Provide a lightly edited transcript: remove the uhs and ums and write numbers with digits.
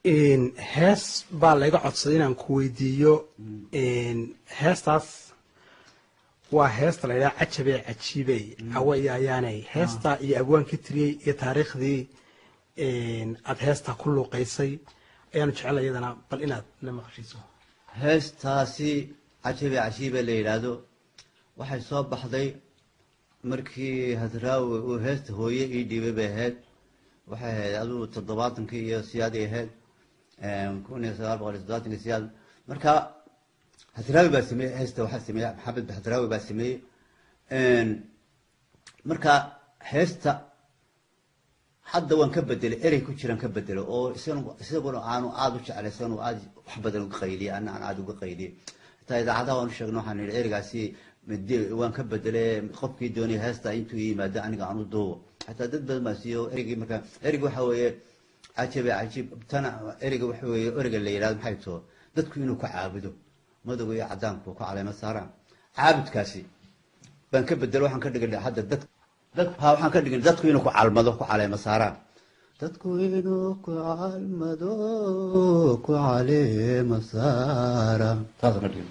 hees baa laga codsaday inaan ku weydiiyo heestaas waa heesta la yidhaha cajabee cajiibey cawaya ayaanay heesta iyo abwaankii tiriyey iyo taariikhdii aad heestaa ku luuqaysay ayaanu jecel iyadana bal inaad la maqashiiso heestaasi cajabee cajiibey la yidhaahdo waxay soo baxday markii hadraawi uu heesta hooye ii dhiibay bay ahayd waxay ahayd aduu 70 iyo siyaadii ahayd 1970 siyaad marka hadraawi baa sameeyay heesta waxa sameeyay maxamed hadraawi baa sameeyay marka heesta hadda waan ka bedelay erey ku jiraan ka bedelo oo isaguna aanu aad u jeclaysan oo aad wax badan uga qayliyay aan aad uga qayliyay taa idaacadaha waan sheegnay waxaan yiri ereygaasi waan ka bedelay qofkii doonay heesta intuu yimaado aniga aanu doobo hatta dad badan ma siiyo ereygii marka ereygu waxa weeye cajiib tana ereygu waxa weeye ereyga la yiraahdo maxay too dadku inuu ku caabudo madowga iyo cadaanku ku caleema saaraan caabudkaasi baan ka bedelo waxaan ka dhigay hadda waxaan ka dhigay dadku inuu ku calmado ku caleema saaraan dadku inuu ku calmado ku caleema saaraan taas ma dhigay